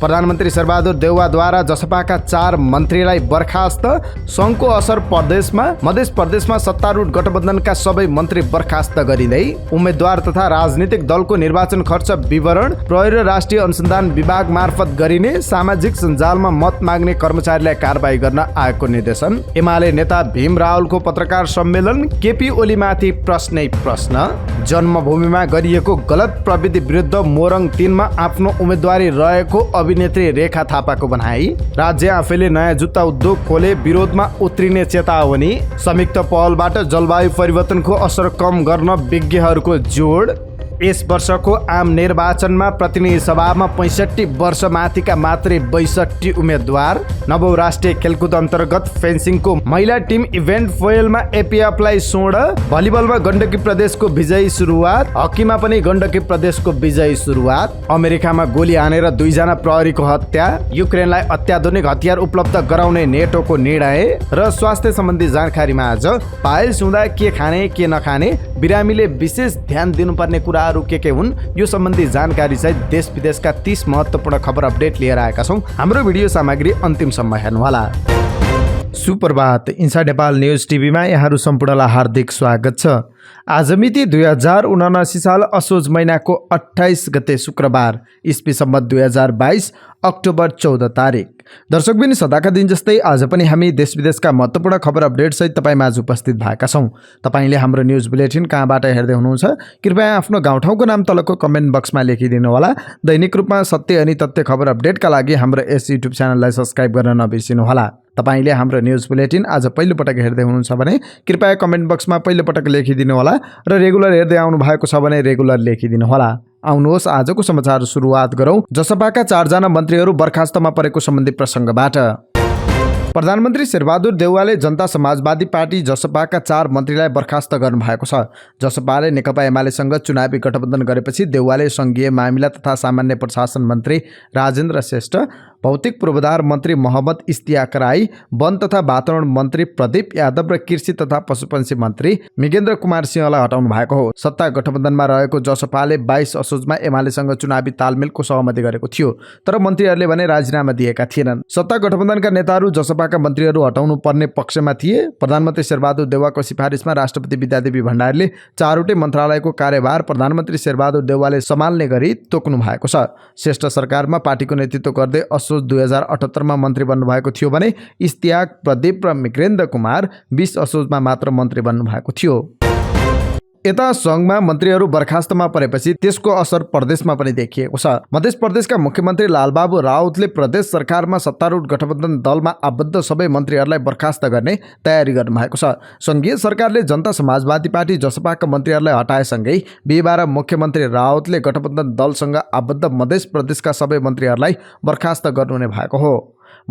प्रधानमन्त्री शेरबहादुर देउवाद्वारा जसपाका 4 मन्त्रीलाई बर्खास्त। सङ्घको असर प्रदेशमा। मध्य प्रदेशमा सत्तारूढ गठबन्धनका सबै मन्त्री बर्खास्त गरिँदै। उम्मेद्वार तथा राजनीतिक दलको निर्वाचन खर्च विवरण प्रहरी र राष्ट्रिय अनुसन्धान विभाग मार्फत गरिने। सामाजिक सञ्जालमा मत माग्ने कर्मचारीलाई कारबाही गर्न आयोगको निर्देशन। एमाले नेता भीम रावलको पत्रकार सम्मेलन। केपी ओलीमाथि प्रश्नै प्रश्न। जन्मभूमिमा गरिएको गलत प्रविधि विरुद्ध मोरङ 3 मा आफ्नो उम्मेदवारी रहेको अभिनेत्री रेखा थापाको भनाई। राज्य आफैले नयाँ जुत्ता उद्योग खोले, विरोधमा उत्रिने चेतावनी। संयुक्त पहलबाट जलवायु परिवर्तनको असर कम गर्न विज्ञहरूको जोड। यस वर्षको आम निर्वाचनमा प्रतिनिधि सभामा 65 वर्ष माथिका मात्रै 62 उम्मेद्वार। नवौं राष्ट्रिय खेलकुद अन्तर्गत फेन्सिङको महिला टिम इभेन्ट फोइलमा एपिएफलाई स्वर्ण। भलिबलमा गण्डकी प्रदेशको विजयी सुरुवात। हकीमा पनि गण्डकी प्रदेशको विजयी सुरुवात। अमेरिकामा गोली हानेर 2 जना प्रहरीको हत्या। युक्रेनलाई अत्याधुनिक हतियार उपलब्ध गराउने नेटोको निर्णय। र स्वास्थ्य सम्बन्धी जानकारीमा आज पाइल्स हुँदा के खाने के नखाने, बिरामीले विशेष ध्यान दिनुपर्ने कुराहरू के हुन्, यो सम्बन्धी जानकारी सहित देश विदेशका 30 महत्त्वपूर्ण खबर अपडेट लिएर आएका छौं। हाम्रो भिडियो सामग्री अन्तिमसम्म हेर्नुहोला। सुप्रभात। इन्साइड नेपाल न्युज टिभीमा यहाँहरू सम्पूर्णलाई हार्दिक स्वागत छ। आज मिति 2079 साल असोज महिनाको 28 गते शुक्रबार, इस्वी सम्मत 2022 अक्टोबर 14 तारिक। दर्शकबिन सदाका दिन जस्तै आज पनि हामी देश विदेशका महत्त्वपूर्ण खबर अपडेट सहित तपाईमाझ उपस्थित भएका छौं। तपाईले हाम्रो न्युज बुलेटिन कहाँबाट हेर्दै हुनुहुन्छ, कृपया आफ्नो गाउँठाउँको नाम तलको कमेन्ट बक्समा लेखिदिनु होला। दैनिक रूपमा सत्य अनि तथ्य खबर अपडेटका लागि हाम्रो यस युट्युब च्यानललाई सब्स्क्राइब गर्न नबिर्सिनु होला। तपाईले हाम्रो न्युज बुलेटिन आज पहिलो पटक हेर्दै हुनुहुन्छ भने कृपया कमेन्ट बक्समा पहिलो पटक लेखिदिनु होला र रेगुलर हेर्दै आउनु भएको छ भने रेगुलर लेखिदिनु होला। आउनुहोस् आजको समाचार सुरुवात गरौं जसपाका 4 जना मन्त्रीहरू बर्खास्तमा परेको सम्बन्धी प्रसङ्गबाट। प्रधानमन्त्री शेरबहादुर देउवाले जनता समाजवादी पार्टी जसपाका 4 मन्त्रीलाई बर्खास्त गर्नुभएको छ। जसपाले नेकपा एमालेसँग चुनावी गठबन्धन गरेपछि देउवाले संघीय मामिला तथा सामान्य प्रशासन मन्त्री राजेन्द्र श्रेष्ठ, भौतिक पूर्वाधार मन्त्री मोहम्मद इस्तियाक राई, वन तथा वातावरण मन्त्री प्रदीप यादव र कृषि तथा पशुपन्छी मन्त्री मिगेन्द्र कुमार सिंहलाई हटाउनु भएको हो। सत्ता गठबन्धनमा रहेको जसपाले 22 असोजमा एमालेसँग चुनावी तालमेलको सहमति गरेको थियो, तर मन्त्रीहरूले भने राजीनामा दिएका थिएनन्। सत्ता गठबन्धनका नेताहरू जसपाका मन्त्रीहरू हटाउनु पर्ने पक्षमा थिए। प्रधानमन्त्री शेरबहादुर देउवाको सिफारिसमा राष्ट्रपति विद्यादेवी भण्डारीले 4वटै मन्त्रालयको कार्यभार प्रधानमन्त्री शेरबहादुर देउवाले सम्हाल्ने गरी तोक्नु भएको छ। श्रेष्ठ सरकारमा पार्टीको नेतृत्व गर्दै असोज 2078 मा मन्त्री बन्नुभएको थियो भने इस्तियाक, प्रदीप र मिगेन्द्र कुमार 20 असोजमा मात्र मन्त्री बन्नुभएको थियो। यता संघमा मन्त्रीहरू बर्खास्तमा परेपछि त्यसको असर प्रदेशमा पनि देखिएको छ। मध्य प्रदेशका मुख्यमन्त्री लालबाबु राउतले प्रदेश सरकारमा सत्तारूढ गठबन्धन दलमा आबद्ध सबै मन्त्रीहरूलाई बर्खास्त गर्ने तयारी गर्नुभएको छ। संघीय सरकारले जनता समाजवादी पार्टी जसपाका मन्त्रीहरूलाई हटाएसँगै बिहिबार मुख्यमन्त्री राउतले गठबन्धन दलसँग आबद्ध मध्य प्रदेशका सबै मन्त्रीहरूलाई बर्खास्त गर्नुहुने भएको हो।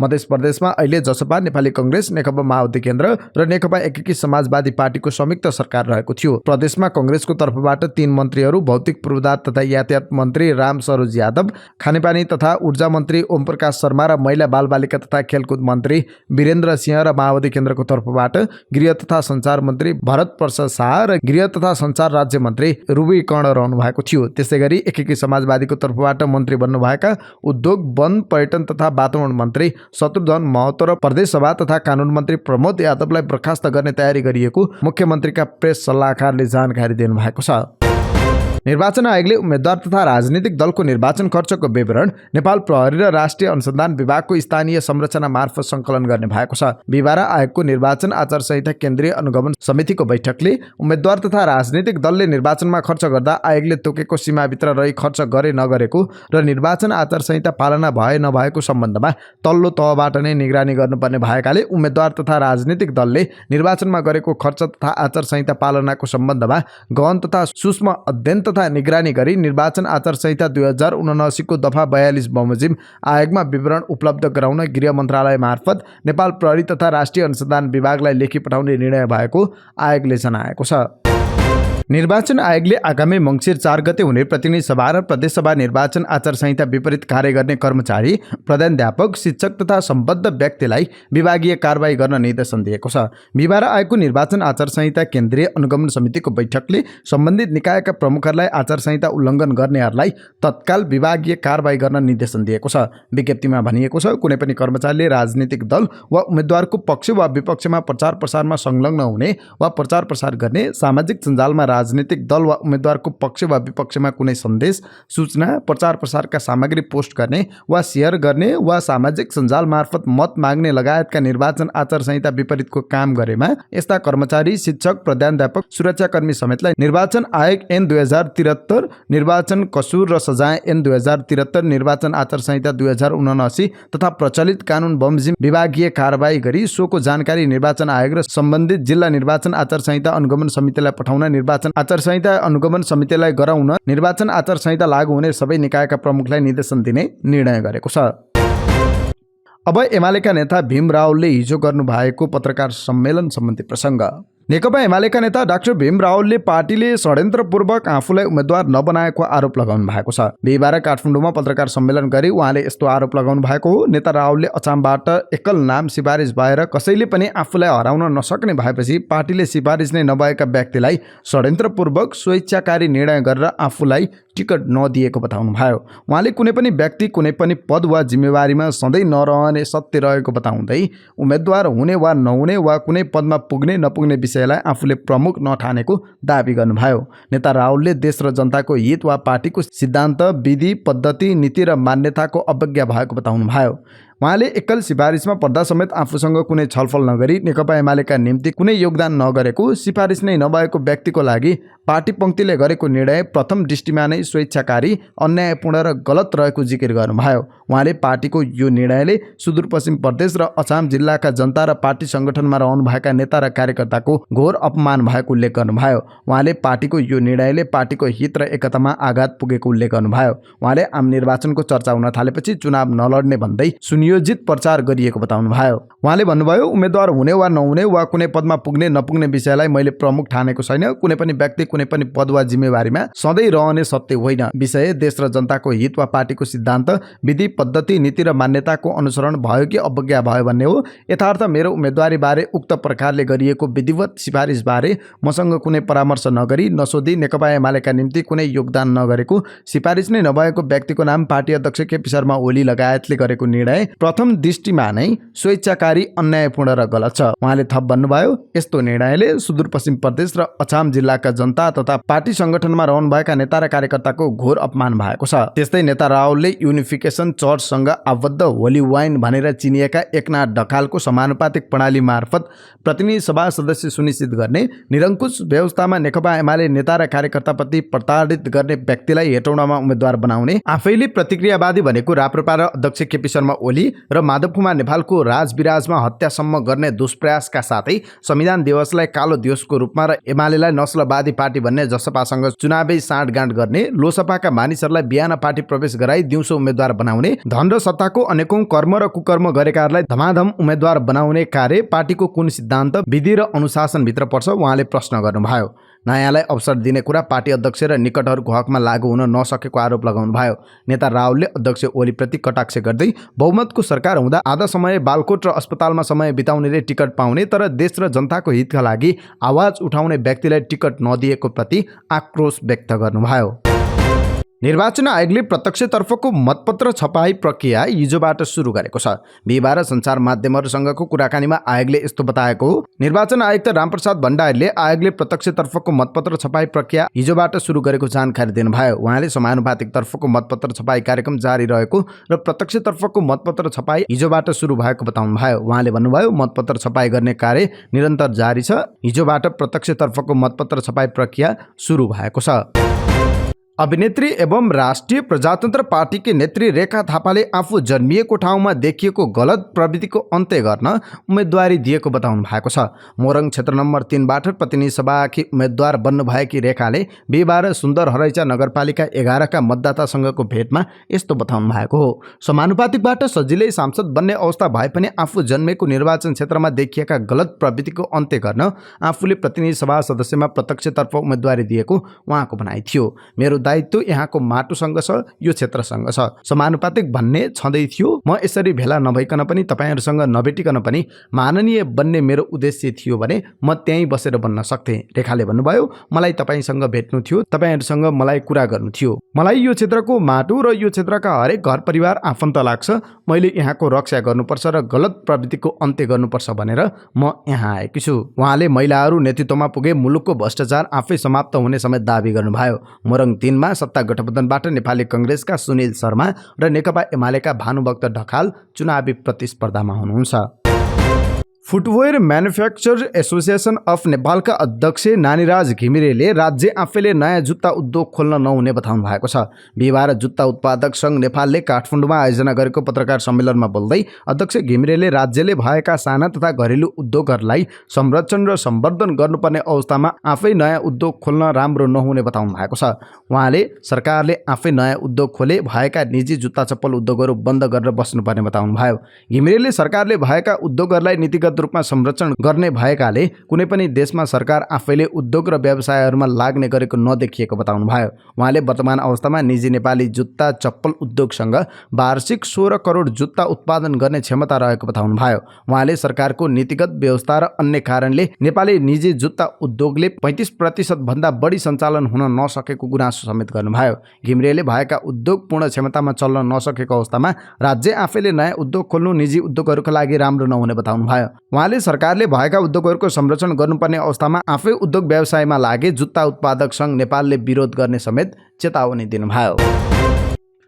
मध्य प्रदेशमा अहिले जसपा, नेपाली कांग्रेस, नेकपा माओवादी केन्द्र र नेकपा एकीकृत समाजवादी पार्टीको संयुक्त सरकार रहेको थियो। प्रदेशमा कांग्रेसको तर्फबाट 3 मन्त्रीहरू भौतिक पूर्वाधार तथा यातायात मन्त्री राम सरोज यादव, खानेपानी तथा ऊर्जा मन्त्री ओम प्रकाश शर्मा र महिला बालबालिका तथा खेलकुद मन्त्री वीरेन्द्र सिंह र माओवादी केन्द्रको तर्फबाट गृह तथा सञ्चार मन्त्री भरत प्रसाद शाह र गृह तथा सञ्चार राज्य मन्त्री रुबी कर्ण रहनु भएको थियो। त्यसैगरी एकीकृत समाजवादीको तर्फबाट मन्त्री बन्नुभएका उद्योग, वन, पर्यटन तथा वातावरण मन्त्री शत्रुघ्न महतो र प्रदेश सभा तथा कानून मन्त्री प्रमोद यादवलाई बर्खास्त गर्ने तयारी गरिएको मुख्यमन्त्रीका प्रेस सल्लाहकारले जानकारी दिनुभएको छ। निर्वाचन आयोगले उम्मेद्वार तथा राजनीतिक दलको निर्वाचन खर्चको विवरण नेपाल प्रहरी र राष्ट्रिय अनुसन्धान विभागको स्थानीय संरचना मार्फत सङ्कलन गर्ने भएको छ। बिहिबार आयोगको निर्वाचन आचार संहिता केन्द्रीय अनुगमन समितिको बैठकले उम्मेद्वार तथा राजनीतिक दलले निर्वाचनमा खर्च गर्दा आयोगले तोकेको सीमाभित्र रही खर्च गरे नगरेको र निर्वाचन आचार संहिता पालना भए नभएको सम्बन्धमा तल्लो तहबाट नै निगरानी गर्नुपर्ने भएकाले उम्मेद्वार तथा राजनीतिक दलले निर्वाचनमा गरेको खर्च तथा आचार संहिता पालनाको सम्बन्धमा गहन तथा सूक्ष्म अध्ययन तथा निगरानी गरी निर्वाचन आचार संहिता 2079 को दफा 42 बमोजिम आयोगमा विवरण उपलब्ध गराउन गृह मन्त्रालय मार्फत नेपाल प्रहरी तथा राष्ट्रिय अनुसन्धान विभागलाई लेखी पठाउने निर्णय भएको आयोगले जनाएको छ। निर्वाचन आयोगले आगामी मङ्सिर 4 गते हुने प्रतिनिधि सभा र प्रदेशसभा निर्वाचन आचार संहिता विपरीत कार्य गर्ने कर्मचारी, प्रधानाध्यापक, शिक्षक तथा सम्बद्ध व्यक्तिलाई विभागीय कारबाही गर्न निर्देशन दिएको छ। बिहिबार आएको निर्वाचन आचार संहिता केन्द्रीय अनुगमन समितिको बैठकले सम्बन्धित निकायका प्रमुखहरूलाई आचार संहिता उल्लङ्घन गर्नेहरूलाई तत्काल विभागीय कारबाही गर्न निर्देशन दिएको छ। विज्ञप्तिमा भनिएको छ, कुनै पनि कर्मचारीले राजनीतिक दल वा उम्मेद्वारको पक्ष वा विपक्षमा प्रचार प्रसारमा संलग्न हुने वा प्रचार प्रसार गर्ने, सामाजिक सञ्जालमा राजनीतिक दल वा उम्मेद्वारको पक्ष वा विपक्षमा कुनै सन्देश, सूचना, प्रचार प्रसारका सामग्री पोस्ट गर्ने वा सेयर गर्ने वा सामाजिक सञ्जाल मार्फत मत माग्ने लगायतका निर्वाचन आचार संहिता विपरीतको काम गरेमा यस्ता कर्मचारी, शिक्षक, प्रधानाध्यापक, सुरक्षाकर्मी समेतलाई निर्वाचन आयोग ऐन 2073, निर्वाचन कसूर र सजाय ऐन 2073, निर्वाचन आचार संहिता 2079 तथा प्रचलित कानुन बमोजिम विभागीय कारबाही गरी सोको जानकारी निर्वाचन आयोग र सम्बन्धित जिल्ला निर्वाचन आचार संहिता अनुगमन समितिलाई पठाउन, निर्वाचन आचार संहिता अनुगमन समितिलाई गराउन निर्वाचन आचार संहिता लागू हुने सबै निकायका प्रमुखलाई निर्देशन दिने निर्णय गरेको छ। अब एमालेका नेता भीम रावलले हिजो गर्नुभएको पत्रकार सम्मेलन सम्बन्धी प्रसङ्ग। नेकपा एमालेका नेता डाक्टर भीम रावलले पार्टीले षड्यन्त्रपूर्वक आफूलाई उम्मेद्वार नबनाएको आरोप लगाउनु भएको छ। बिहिबार काठमाडौँमा पत्रकार सम्मेलन गरी उहाँले यस्तो आरोप लगाउनु भएको हो। नेता रावलले अछामबाट एकल नाम सिफारिस भएर कसैले पनि आफूलाई हराउन नसक्ने भएपछि पार्टीले सिफारिस नै नभएका व्यक्तिलाई षड्यन्त्रपूर्वक स्वेच्छाकारी निर्णय गरेर आफूलाई टिकट नदिएको बताउनु भयो। उहाँले कुनै पनि व्यक्ति कुनै पनि पद वा जिम्मेवारीमा सधैँ नरहने सत्य रहेको बताउँदै उम्मेद्वार हुने वा नहुने वा कुनै पदमा पुग्ने नपुग्ने विषयलाई आफूले प्रमुख नठानेको दाबी गर्नुभयो। नेता रावलले देश र जनताको हित वा पार्टीको सिद्धान्त, विधि, पद्धति, नीति र मान्यताको अवज्ञा भएको बताउनु भयो। उहाँले एकल सिफारिसमा पर्दा समेत आफूसँग कुनै छलफल नगरी नेकपा एमालेका निम्ति कुनै योगदान नगरेको, सिफारिस नै नभएको व्यक्तिको लागि पार्टी पङ्क्तिले गरेको निर्णय प्रथम दृष्टिमा नै स्वेच्छाकारी, अन्यायपूर्ण र गलत रहेको जिकिर गर्नुभयो। उहाँले पार्टीको यो निर्णयले सुदूरपश्चिम प्रदेश र अछाम जिल्लाका जनता र पार्टी सङ्गठनमा रहनुभएका नेता र कार्यकर्ताको घोर अपमान भएको उल्लेख गर्नुभयो। उहाँले पार्टीको यो निर्णयले पार्टीको हित र एकतामा आघात पुगेको उल्लेख गर्नुभयो। उहाँले आम निर्वाचनको चर्चा हुन थालेपछि चुनाव नलड्ने भन्दै सुनियोजित प्रचार गरिएको बताउनु भयो। उहाँले भन्नुभयो, उम्मेद्वार हुने वा नहुने वा कुनै पदमा पुग्ने नपुग्ने विषयलाई मैले प्रमुख ठानेको छैन। कुनै पनि व्यक्ति कुनै पनि पद वा जिम्मेवारीमा सधैँ रहने सत्य होइन। विषय देश र जनताको हित वा पार्टीको सिद्धान्त, विधि, पद्धति, नीति र मान्यताको अनुसरण भयो कि अवज्ञा भयो भन्ने हो। यथार्थ मेरो उम्मेदवारी बारे उक्त प्रकारले गरिएको विधिवत सिफारिस बारे मसँग कुनै परामर्श नगरी, नसोधी, नेकपा एमालेका निम्ति कुनै योगदान नगरेको, सिफारिस नै नभएको व्यक्तिको नाम पार्टी अध्यक्ष केपी शर्मा ओली लगायतले गरेको निर्णय प्रथम दृष्टिमा नै स्वेच्छाकारी, अन्यायपूर्ण र गलत छ। उहाँले थप भन्नुभयो, यस्तो निर्णयले सुदूरपश्चिम प्रदेश र अछाम जिल्लाका जनता तथा पार्टी सङ्गठनमा रहनुभएका नेता र कार्यकर्ताको घोर अपमान भएको छ। त्यस्तै नेता रावलले युनिफिकेसन चर्चसँग आबद्ध होली वाइन भनेर चिनिएका एकनाथ ढकालको समानुपातिक प्रणाली मार्फत प्रतिनिधि सभा सदस्य सुनिश्चित गर्ने, निरङ्कुश व्यवस्थामा नेकपा एमाले नेता र कार्यकर्ताप्रति प्रताडित गर्ने व्यक्तिलाई हेटौडामा उम्मेद्वार बनाउने, आफैले प्रतिक्रियावादी भनेको राप्रपा र अध्यक्ष केपी शर्मा ओली र माधव कुमार नेपालको राजविराजमा हत्यासम्म गर्ने दुष्प्रयासका साथै संविधान दिवसलाई कालो दिवसको रूपमा र एमालेलाई नस्लवादी पार्टी भन्ने जसपासँग चुनावी साँठगाँठ गर्ने, लोसपाका मानिसहरूलाई बिहान पार्टी प्रवेश गराई दिउँसो उम्मेद्वार बनाउने, धन र सत्ताको अनेकौं कर्म र कुकर्म गरेकाहरूलाई धमाधम उम्मेद्वार बनाउने कार्य पार्टीको कुन सिद्धान्त, विधि र अनुशासनभित्र पर्छ? उहाँले प्रश्न गर्नुभयो। नयाँलाई अवसर दिने कुरा पार्टी अध्यक्ष र निकटहरूको हकमा लागू हुन नसकेको आरोप लगाउनु भयो। नेता रावलले अध्यक्ष ओलीप्रति कटाक्ष गर्दै बहुमतको सरकार हुँदा आधा समय बालकोट र अस्पतालमा समय बिताउनेले टिकट पाउने तर देश र जनताको हितका लागि आवाज उठाउने व्यक्तिलाई टिकट नदिएको प्रति आक्रोश व्यक्त गर्नुभयो। निर्वाचन आयोगले प्रत्यक्षतर्फको मतपत्र छपाई प्रक्रिया हिजोबाट सुरु गरेको छ। बिहिबार सञ्चार माध्यमहरूसँगको कुराकानीमा आयोगले यस्तो बताएको हो। निर्वाचन आयुक्त रामप्रसाद भण्डारीले आयोगले प्रत्यक्षतर्फको मतपत्र छपाई प्रक्रिया हिजोबाट सुरु गरेको जानकारी दिनुभयो। उहाँले समानुपातिक तर्फको मतपत्र छपाई कार्यक्रम जारी रहेको र प्रत्यक्षतर्फको मतपत्र छपाई हिजोबाट सुरु भएको बताउनुभयो। उहाँले भन्नुभयो, मतपत्र छपाई गर्ने कार्य निरन्तर जारी छ। हिजोबाट प्रत्यक्षतर्फको मतपत्र छपाई प्रक्रिया सुरु भएको छ। अभिनेत्री एवं राष्ट्रिय प्रजातन्त्र पार्टीकी नेत्री रेखा थापाले आफू जन्मिएको ठाउँमा देखिएको गलत प्रवृत्तिको अन्त्य गर्न उम्मेदवारी दिएको बताउनु भएको छ। मोरङ क्षेत्र नम्बर 3बाट प्रतिनिधि सभाकी उम्मेद्वार बन्नुभएकी रेखाले बिहिबार सुन्दर हरैचा नगरपालिका 11 का मतदातासँगको भेटमा यस्तो बताउनु भएको हो। समानुपातिकबाट सजिलै सांसद बन्ने अवस्था भए पनि आफू जन्मेको निर्वाचन क्षेत्रमा देखिएका गलत प्रवृत्तिको अन्त्य गर्न आफूले प्रतिनिधि सभा सदस्यमा प्रत्यक्षतर्फ उम्मेदवारी दिएको उहाँको भनाइ थियो। मेरो दायित्व यहाँको माटोसँग छ, यो क्षेत्रसँग छ। समानुपातिक भन्ने छँदै थियो। म यसरी भेला नभइकन पनि तपाईहरुसँग नभेटिकन पनि माननीय बन्ने मेरो उद्देश्य थियो भने म त्यहीँ बसेर बन्न सक्थेँ। रेखाले भन्नुभयो, मलाई तपाईसँग भेट्नु थियो, तपाईहरुसँग मलाई कुरा गर्नु थियो। मलाई यो क्षेत्रको माटो र यो क्षेत्रका हरेक घर परिवार आफन्त लाग्छ। मैले यहाँको रक्षा गर्नुपर्छ र गलत प्रवृत्तिको अन्त्य गर्नुपर्छ भनेर म यहाँ आएकी छु। उहाँले महिलाहरू नेतृत्वमा पुगे मुलुकको भ्रष्टाचार आफै समाप्त हुने समेत दाबी गर्नुभयो। मोरङ 3 मा सत्ता गठबन्धनबाट नेपाली कांग्रेसका सुनिल शर्मा र नेकपा एमालेका भानुभक्त ढकाल चुनावी प्रतिस्पर्धामा हुनुहुन्छ। फुटवेयर म्यानुफ्याक्चरर्स एसोसिएसन अफ नेपालका अध्यक्ष नानीराज घिमिरेले राज्य आफैले नयाँ जुत्ता उद्योग खोल्न नहुने बताउनु भएको छ। बिहिबार जुत्ता उत्पादक सङ्घ नेपालले काठमाडौँमा आयोजना गरेको पत्रकार सम्मेलनमा बोल्दै अध्यक्ष घिमिरेले राज्यले भएका साना तथा घरेलु उद्योगहरूलाई संरक्षण र सम्वर्धन गर्नुपर्ने अवस्थामा आफै नयाँ उद्योग खोल्न राम्रो नहुने बताउनु भएको छ। उहाँले सरकारले आफै नयाँ उद्योग खोले भएका निजी जुत्ता चप्पल उद्योगहरू बन्द गरेर बस्नुपर्ने बताउनु भयो। घिमिरेले सरकारले भएका उद्योगहरूलाई नीतिगत रूपमा संरक्षण गर्ने भएकाले कुनै पनि देशमा सरकार आफैले उद्योग र व्यवसायहरूमा लाग्ने गरेको नदेखिएको बताउनु भयो। उहाँले वर्तमान अवस्थामा निजी नेपाली जुत्ता चप्पल उद्योगसँग वार्षिक 16 करोड जुत्ता उत्पादन गर्ने क्षमता रहेको बताउनु भयो। उहाँले सरकारको नीतिगत व्यवस्था र अन्य कारणले नेपाली निजी जुत्ता उद्योगले 35% भन्दा बढी सञ्चालन हुन नसकेको गुनासो समेत गर्नुभयो। घिमिरेले भएका उद्योग पूर्ण क्षमतामा चल्न नसकेको अवस्थामा राज्य आफैले नयाँ उद्योग खोल्नु निजी उद्योगहरूका लागि राम्रो नहुने बताउनु भयो। उहाँले सरकारले भएका उद्योगहरूको संरक्षण गर्नुपर्ने अवस्थामा आफै उद्योग व्यवसायमा लागे जुत्ता उत्पादक सङ्घ नेपालले विरोध गर्ने समेत चेतावनी दिनुभयो।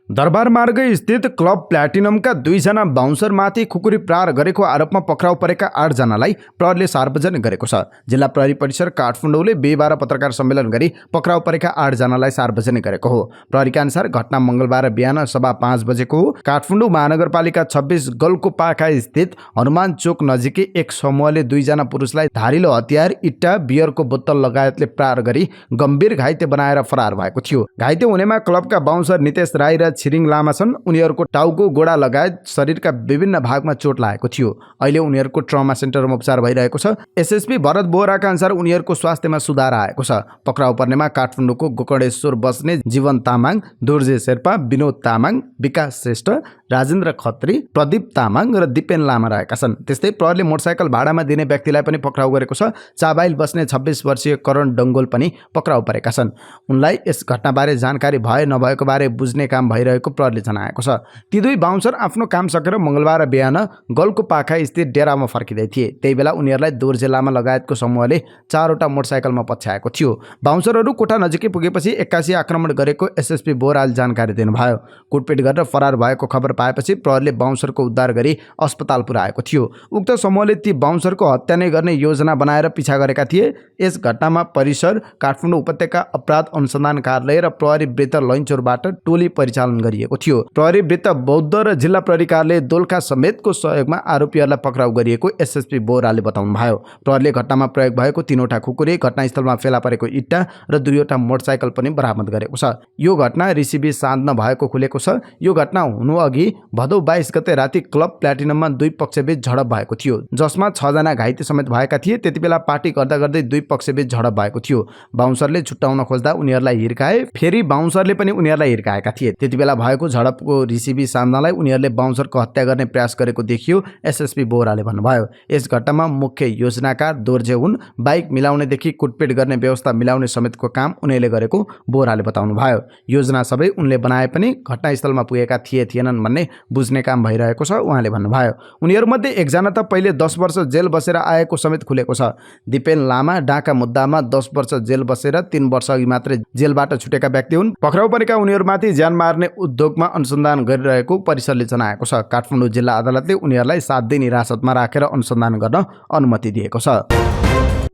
दरबार मार्ग स्थित क्लब प्ल्याटिनमका 2 जना बाउन्सरमाथि खुकुरी प्रहार गरेको आरोपमा पक्राउ परेका 8 जनालाई प्रहरीले सार्वजनिक गरेको छ। जिल्ला प्रहरी परिसर काठमाडौँले बिहिबार पत्रकार सम्मेलन गरी पक्राउ परेका 8 जनालाई सार्वजनिक गरेको हो। प्रहरीका अनुसार घटना मंगलबार बिहान 5:15 बजेको हो। काठमाडौँ महानगरपालिका 26 गलको पाखा स्थित हनुमान चोक नजिकै एक समूहले 2 जना पुरुषलाई धारिलो हतियार, इट्टा, बियरको बोतल लगायतले प्रहार गरी गम्भीर घाइते बनाएर फरार भएको थियो। घाइते हुनेमा क्लबका बाउन्सर नितेश राई र छिरिङ लामा छन्। उनीहरूको टाउको, गोडा लगायत शरीरका विभिन्न भागमा चोट लागेको थियो। अहिले उनीहरूको ट्रमा सेन्टरमा उपचार भइरहेको छ। एसएसपी भरत बोहराका अनुसार उनीहरूको स्वास्थ्यमा सुधार आएको छ। पक्राउ पर्नेमा काठमाडौँको गोकर्णेश्वर बस्ने जीवन तामाङ, दुर्जे शेर्पा, विनोद तामाङ, विकास श्रेष्ठ, राजेन्द्र खत्री, प्रदीप तामाङ र दिपेन लामा रहेका छन्। त्यस्तै प्रहरीले मोटरसाइकल भाडामा दिने व्यक्तिलाई पनि पक्राउ गरेको छ। चाबाइल बस्ने 26 वर्षीय करण डङ्गोल पनि पक्राउ परेका छन्। उनलाई यस घटनाबारे जानकारी भए नभएको बारे बुझ्ने काम भइरहेको प्रहरीले जनाएको छ। ती 2 बाउन्सर आफ्नो काम सकेर मंगलबार बिहान गलको पाखा स्थित डेरामा फर्किँदै थिए। त्यही बेला उनीहरूलाई दोर्जे लामा लगायतको समूहले 4 वटा मोटरसाइकलमा पछ्याएको थियो। बाउन्सरहरू कोठा नजिकै पुगेपछि 81 आक्रमण गरेको एसएसपी बोहराले जानकारी दिनुभयो। कुटपिट गरेर फरार भएको खबर पाएपछि प्रहरीले बाउन्सरको उद्धार गरी अस्पताल पुर्याएको थियो। उक्त समूहले ती बाउन्सरको हत्या नै गर्ने योजना बनाएर पिछा गरेका थिए। यस घटनामा परिसर काठमाडौँ उपत्यका अपराध अनुसन्धान कार्यालय र प्रहरी वृत्त लैनचौरबाट टोली परिचालन गरिएको थियो। प्रहरी वृत्त बौद्ध र जिल्ला प्रहरी कार्यालय दोलखा समेतको सहयोगमा आरोपीहरूलाई पक्राउ गरिएको एसएसपी बोहराले बताउनुभयो। प्रहरीले घटनामा प्रयोग भएको 3 वटा खुकुरी, घटनास्थलमा फेला परेको इट्टा र 2 वटा मोटरसाइकल पनि बरामद गरेको छ। यो घटना रिसिबी साँझ नभएको खुलेको छ। यो घटना हुनु अघि भदौ 22 गते राति क्लब प्ल्याटिनममा 2 पक्षबीच झडप भएको थियो, जसमा 6 जना घाइते समेत भएका थिए। त्यति बेला पार्टी गर्दा गर्दै 2 पक्षबीच झडप भएको थियो। बाउन्सरले छुट्टाउन खोज्दा उनीहरूलाई हिर्काए, फेरि बाउन्सरले पनि उनीहरूलाई हिर्काएका थिए। त्यति बेला भएको झडपको रिसिबी सान्दालाई उनीहरूले बाउन्सरको हत्या गर्ने प्रयास गरेको देखियो, एसएसपी बोहराले भन्नुभयो। यस घटनामा मुख्य योजनाकार दोर्जे हुन्। बाइक मिलाउनेदेखि कुटपिट गर्ने व्यवस्था मिलाउने समेतको काम उनीहरूले गरेको बोहराले बताउनुभयो। योजना सबै उनले बनाए पनि घटनास्थलमा पुगेका थिएनन् भन्ने बुझ्ने काम भइरहेको छ उहाँले भन्नुभयो। उनीहरूमध्ये एकजना त पहिले 10 वर्ष जेल बसेर आएको समेत खुलेको छ। दिपेन लामा डाका मुद्दामा 10 वर्ष जेल बसेर 3 वर्ष अघि मात्रै जेलबाट छुटेका व्यक्ति हुन्। पक्राउ परेका उनीहरूमाथि ज्यान मार्ने उद्योगमा अनुसन्धान गरिरहेको परिसरले जनाएको छ। काठमाडौँ जिल्ला अदालतले उनीहरूलाई 7 दिन हिरासतमा राखेर अनुसन्धान गर्न अनुमति दिएको छ।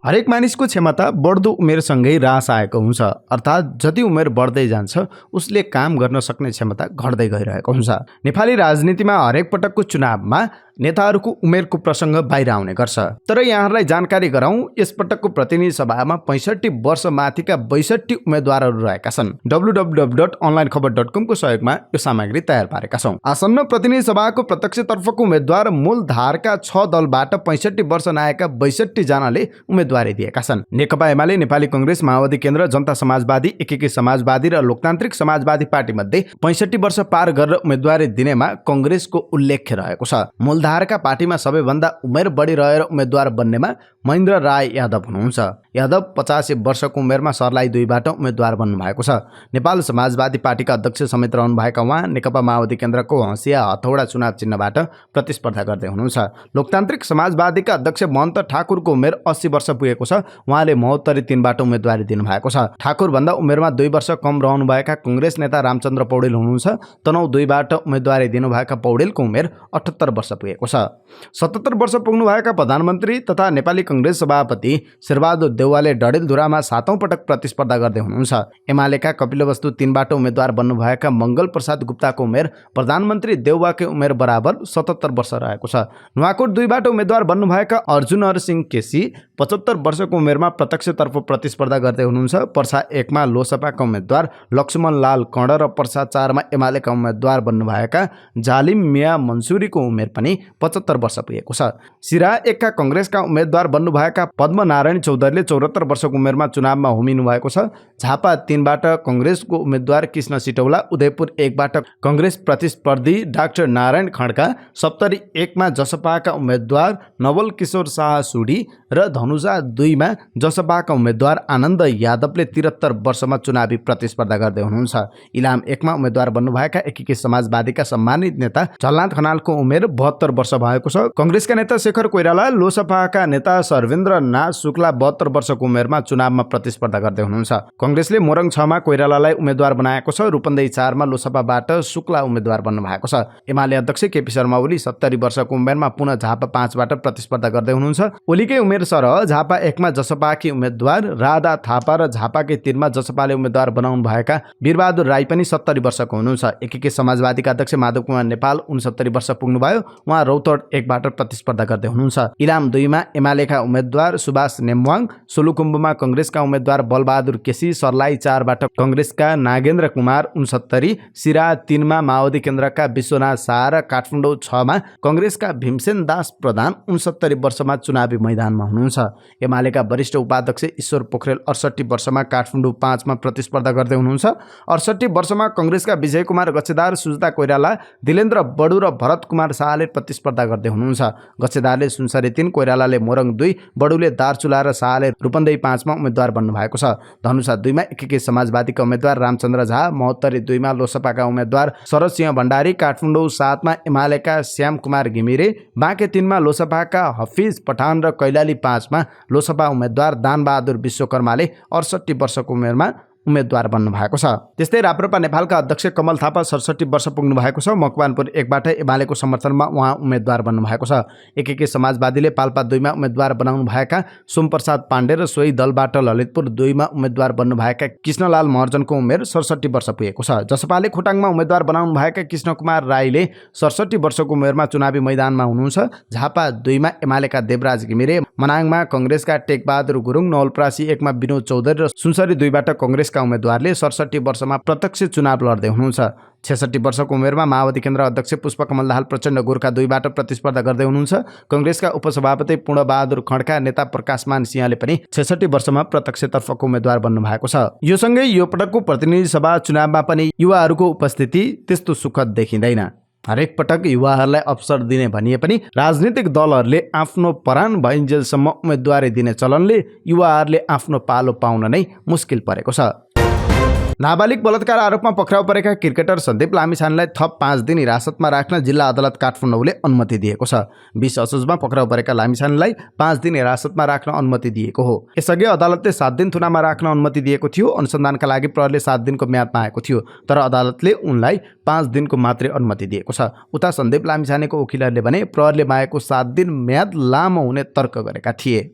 हरेक मानिसको क्षमता बढ्दो उमेरसँगै ह्रास आएको हुन्छ, अर्थात् जति उमेर बढ्दै जान्छ उसले काम गर्न सक्ने क्षमता घट्दै गइरहेको हुन्छ। नेपाली राजनीतिमा हरेक पटकको चुनावमा नेताहरूको उमेरको प्रसङ्ग बाहिर आउने गर्छ। तर यहाँहरूलाई जानकारी गराउँ, यसपटकको प्रतिनिधि सभामा 65 वर्ष माथिका 62 उम्मेद्वारहरू रहेका छन्। www.onlinekhबर.com को सहयोगमा यो सामग्री तयार पारेका छौँ। आसन्न प्रतिनिधि सभाको प्रत्यक्षतर्फको उम्मेद्वार मूलधारका 6 दलबाट 65 वर्ष नाएका 62 जनाले उम्मेदवारी दिएका छन्। नेकपा एमाले, नेपाली कांग्रेस, माओवादी केन्द्र, जनता समाजवादी, एकीकृत समाजवादी र लोकतान्त्रिक समाजवादी पार्टी मध्ये 65 वर्ष पार गरेर उम्मेदवारी दिनेमा कांग्रेसको उल्लेख रहेको छ। मूलधारका पार्टीमा सबैभन्दा उमेर बढी रहेर उम्मेदवार बन्नेमा महेन्द्र राय यादव हुनुहुन्छ। यादव 85 वर्षको उमेरमा सर्लाही 2बाट उम्मेदवार बन्नुभएको छ। नेपाल समाजवादी पार्टीका अध्यक्ष समेत रहनुभएका उहाँ नेकपा माओवादी केन्द्रको हँसिया हथौडा चुनाव चिन्हबाट प्रतिस्पर्धा गर्दै हुनुहुन्छ। लोकतान्त्रिक समाजवादीका अध्यक्ष महन्त ठाकुरको उमेर 80 वर्ष पुगेको छ। उहाँले महोत्तरी 3बाट उम्मेदवारी दिनुभएको छ। ठाकुरभन्दा उमेरमा 2 वर्ष कम रहनुभएका कांग्रेस नेता रामचन्द्र पौडेल हुनुहुन्छ। तनहुँ 2बाट उम्मेदवारी दिनुभएका पौडेलको उमेर 78 वर्ष पुगेको छ। 77 वर्ष पुग्नुभएका प्रधानमन्त्री तथा नेपाली कांग्रेस सभापति शेरबहादुर देउवाले डडेलधुरामा 7औं पटक प्रतिस्पर्धा गर्दै हुनुहुन्छ। एमालेका कपिलवस्तु 3बाट उम्मेदवार बन्नुभएका मंगल प्रसाद गुप्ताको उमेर प्रधानमन्त्री देउवाकै उमेर बराबर 77 वर्ष रहेको छ। नुवाकोट 2बाट उम्मेदवार बन्नुभएका अर्जुन नरसिंह केसी 75 वर्षको उमेरमा प्रत्यक्षतर्फ प्रतिस्पर्धा गर्दै हुनुहुन्छ। पर्सा 1मा लोसपाका उम्मेदवार लक्ष्मण लाल कर्ण र पर्सा 4मा एमालेका उम्मेदवार बन्नुभएका जालिम मिया मन्सुरीको उमेर पनि 75 वर्ष पुगेको छ। सिरा 1का कांग्रेसका उम्मेदवार बन्नुभएका पद्मनारायण चौधरीले 74 वर्षको उमेरमा चुनावमा होमिनु भएको छ। झापा 3बाट कांग्रेसको उम्मेदवार कृष्ण सिटौला, उदयपुर 1बाट कांग्रेस प्रतिस्पर्धी डाक्टर नारायण खड्का, सप्तरी 1मा जसपाका उम्मेदवार नवल किशोर शाह सुडी र धनुषा 2मा जसपाका उम्मेदवार आनन्द यादवले 73 वर्षमा चुनावी प्रतिस्पर्धा गर्दै हुनुहुन्छ। इलाम 1मा उम्मेदवार बन्नुभएका एकीकृत समाजवादीका सम्मानित नेता झलनाथ खनालको उमेर 72 वर्ष भएको छ। कांग्रेसका नेता शेखर कोइराला, लोसपाका नेता सर्वेन्द्र नाथ शुक्ला 72 वर्षको उमेरमा चुनावमा प्रतिस्पर्धा गर्दै हुनुहुन्छ। कांग्रेसले मोरङ 6मा कोइरालालाई उम्मेदवार बनाएको छ। रूपन्देही 4मा लोसपाबाट शुक्ला उम्मेदवार बन्नुभएको छ। एमाले अध्यक्ष केपी शर्मा ओली 70 वर्षको उमेरमा पुनः झापा 5बाट प्रतिस्पर्धा गर्दै हुनुहुन्छ। ओलीकै उमेर सरह झापा 1मा जसपाकी उम्मेदवार राधा थापा र झापाकै 3मा जसपाले उम्मेदवार बनाउनु भएका वीरबहादुर राई पनि 70 वर्षको हुनुहुन्छ। एकीकृत समाजवादीका अध्यक्ष माधव कुमार नेपाल 69 वर्ष पुग्नुभयो। उहाँ रौतहट 1बाट प्रतिस्पर्धा गर्दै हुनुहुन्छ। इलाम 2मा एमालेका उम्मेदवार सुभाष नेमवाङ, सोलुखुम्बुमा कांग्रेसका उम्मेदवार बलबहादुर केसी, सर्लाही 4बाट कांग्रेसका नागेन्द्र कुमार 69, सिरा 3मा माओवादी केन्द्रका विश्वनाथ शाह र काठमाडौँ 6मा कांग्रेसका भीमसेन दास प्रधान 69 वर्षमा चुनावी मैदानमा हुनुहुन्छ। एमालेका वरिष्ठ उपाध्यक्ष ईश्वर पोखरेल 68 वर्षमा काठमाडौँ 5मा प्रतिस्पर्धा गर्दै हुनुहुन्छ। 68 वर्षमा कांग्रेसका विजय कुमार गच्छेदार, सुजता कोइराला, दिलेन्द्र बडु र भरत कुमार शाहले प्रतिस्पर्धा गर्दै हुनुहुन्छ। गच्छेदारले सुनसरी 3, कोइरालाले मोरङ 2, बडुले दार्चुला र शाहले रूपन्देही 5मा उम्मेदवार बन्नुभएको छ। धनुषा 2मा एकीकृत समाजवादीका उम्मेदवार रामचन्द्र झा, महोत्तरी 2मा लोसपाका उम्मेदवार शरद सिंह भण्डारी, काठमाडौँ 7मा एमालेका श्याम कुमार घिमिरे, बाँके 3मा लोसपाका हफिज पठान र कैलाली 5मा लोसपा उम्मेदवार दानबहादुर विश्वकर्माले 68 वर्षको उमेरमा उम्मेदवार बन्नुभएको छ। त्यस्तै राप्रपा नेपालका अध्यक्ष कमल थापा 67 वर्ष पुग्नु भएको छ। मकवानपुर 1बाट एमालेको समर्थनमा उहाँ उम्मेदवार बन्नुभएको छ। एकीकृत समाजवादीले पाल्पा 2मा उम्मेदवार बनाउनु भएका सोमप्रसाद पाण्डे र सोही दलबाट ललितपुर 2मा उम्मेदवार बन्नुभएका कृष्णलाल महर्जनको उमेर 67 वर्ष पुगेको छ। जसपाले खोटाङमा उम्मेदवार बनाउनु भएका कृष्ण कुमार राईले 67 वर्षको उमेरमा चुनावी मैदानमा हुनुहुन्छ। झापा 2मा एमालेका देवराज घिमिरे, मनाङमा कांग्रेसका टेकबहादुर गुरुङ, नवलपरासी 1मा विनोद चौधरी र सुनसरी 2बाट कांग्रेसका उम्मेदवारले 67 वर्षमा प्रत्यक्ष चुनाव लड्दै हुनुहुन्छ। 66 वर्षको उमेरमा माओवादी केन्द्र अध्यक्ष पुष्पकमल दाहाल प्रचण्ड गोर्खा 2बाट प्रतिस्पर्धा गर्दै हुनुहुन्छ। कांग्रेसका उपसभापति पूर्णबहादुर खड्का, नेता प्रकाशमान सिंहले पनि 66 वर्षमा प्रत्यक्षतर्फको उम्मेदवार बन्नुभएको छ। यो सँगै यो पटकको प्रतिनिधि सभा चुनावमा पनि युवाहरूको उपस्थिति त्यस्तो सुखद देखिँदैन। हरेक पटक युवाहरूलाई अवसर दिने भनिए पनि राजनीतिक दलहरूले आफ्नो परान भइन्जेलसम्म उम्मेदवारी दिने चलनले युवाहरूले आफ्नो पालो पाउन नै मुस्किल परेको छ। नाबालिग बलात्कार आरोपमा पक्राउ परेका क्रिकेटर सन्दीप लामिछानेलाई थप 5 दिन हिरासतमा राख्न जिल्ला अदालत काठमाडौँले अनुमति दिएको छ। 20 असोजमा पक्राउ परेका लामिछानेलाई 5 दिन हिरासतमा राख्न अनुमति दिएको हो। यसअघि अदालतले 7 दिन थुनामा राख्न अनुमति दिएको थियो। अनुसन्धानका लागि प्रहरीले 7 दिनको म्याद मागेको थियो, तर अदालतले उनलाई 5 दिनको मात्रै अनुमति दिएको छ। उता सन्दीप लामिछानेको वकिलहरूले भने प्रहरीले मागेको 7 दिन म्याद लामो हुने तर्क गरेका थिए।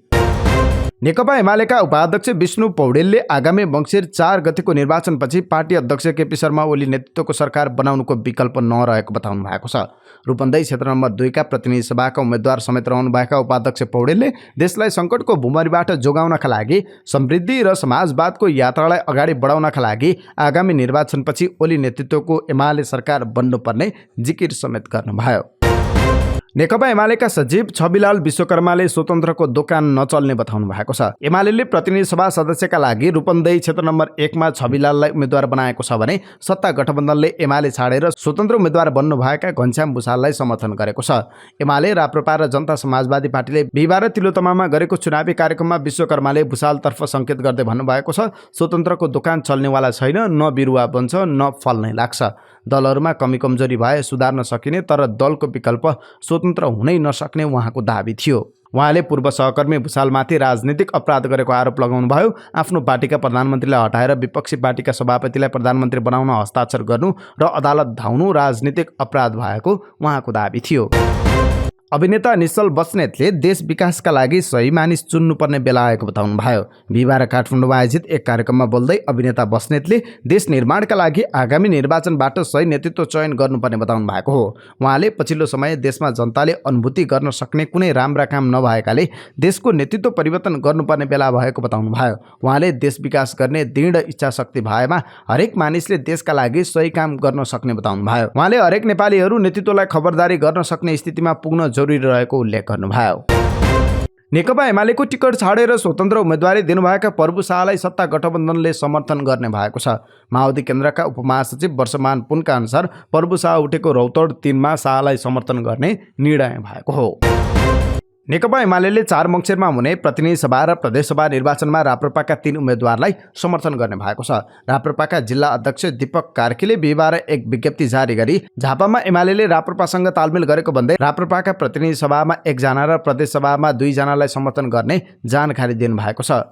नेकपा एमालेका उपाध्यक्ष विष्णु पौडेलले आगामी मङ्सिर 4 गतेको निर्वाचनपछि पार्टी अध्यक्ष केपी शर्मा ओली नेतृत्वको सरकार बनाउनुको विकल्प नरहेको बताउनु भएको छ। रूपन्देही क्षेत्र नम्बर 2 का प्रतिनिधि सभाका उम्मेद्वार समेत रहनुभएका उपाध्यक्ष पौडेलले देशलाई सङ्कटको भुमरीबाट जोगाउनका लागि समृद्धि र समाजवादको यात्रालाई अगाडि बढाउनका लागि आगामी निर्वाचनपछि ओली नेतृत्वको एमाले सरकार बन्नुपर्ने जिकिर समेत गर्नुभयो। नेकपा एमालेका सचिव छविलाल विश्वकर्माले स्वतन्त्रको दोकान नचल्ने बताउनु भएको छ। एमाले प्रतिनिधि सभा सदस्यका लागि रूपन्देही क्षेत्र नम्बर 1 मा छविलाललाई उम्मेद्वार बनाएको छ भने सत्ता गठबन्धनले एमाले छाडेर स्वतन्त्र उम्मेद्वार बन्नुभएका घनश्याम भुसाललाई समर्थन गरेको छ। एमाले राप्रपा र जनता समाजवादी पार्टीले बिहिबार तिलोतमामा गरेको चुनावी कार्यक्रममा विश्वकर्माले भुसालतर्फ संकेत गर्दै भन्नुभएको छ, स्वतन्त्रको दोकान चल्नेवाला छैन, न बिरुवा बन्छ न फल नै लाग्छ। दलहरूमा कमी कमजोरी भए सुधार्न सकिने, तर दलको विकल्प स्वतन्त्र हुनै नसक्ने उहाँको दाबी थियो। उहाँले पूर्व सहकर्मी भुसालमाथि राजनीतिक अपराध गरेको आरोप लगाउनुभयो। आफ्नो पार्टीका प्रधानमन्त्रीलाई हटाएर विपक्षी पार्टीका सभापतिलाई प्रधानमन्त्री बनाउन हस्ताक्षर गर्नु र अदालत धाउनु राजनीतिक अपराध भएको उहाँको दाबी थियो। अभिनेता निश्चल बस्नेतले देश विकासका लागि सही मानिस चुन्नुपर्ने बेला आएको बताउनु भयो। बिहिबार काठमाडौँमा आयोजित एक कार्यक्रममा बोल्दै अभिनेता बस्नेतले देश निर्माणका लागि आगामी निर्वाचनबाट सही नेतृत्व चयन गर्नुपर्ने बताउनु भएको हो। उहाँले पछिल्लो समय देशमा जनताले अनुभूति गर्न सक्ने कुनै राम्रा काम नभएकाले देशको नेतृत्व परिवर्तन गर्नुपर्ने बेला भएको बताउनु भयो। उहाँले देश विकास गर्ने दृढ इच्छा शक्ति भएमा हरेक मानिसले देशका लागि सही काम गर्न सक्ने बताउनु भयो। उहाँले हरेक नेपालीहरू नेतृत्वलाई खबरदारी गर्न सक्ने स्थितिमा पुग्न जरुरी रहेको उल्लेख गर्नुभयो। नेकपा एमालेको टिकट छाडेर स्वतन्त्र उम्मेदवारी दिनुभएका प्रभु शाहलाई सत्ता गठबन्धनले समर्थन गर्ने भएको छ। माओवादी केन्द्रका उपमहासचिव वर्षमान पुनका अनुसार प्रभु शाह उठेको रौतड 3 मा शाहलाई समर्थन गर्ने निर्णय भएको हो। नेकपा एमाले 4 मङ्सिरमा हुने प्रतिनिधि सभा र प्रदेशसभा निर्वाचनमा राप्रपाका 3 उम्मेद्वारलाई समर्थन गर्ने भएको छ। राप्रपाका जिल्ला अध्यक्ष दीपक कार्कीले बिहिबार एक विज्ञप्ति जारी गरी झापामा एमाले राप्रपासँग तालमेल गरेको भन्दै राप्रपाका प्रतिनिधि सभामा 1 जना र प्रदेशसभामा 2 जनालाई समर्थन गर्ने जानकारी दिनुभएको छ।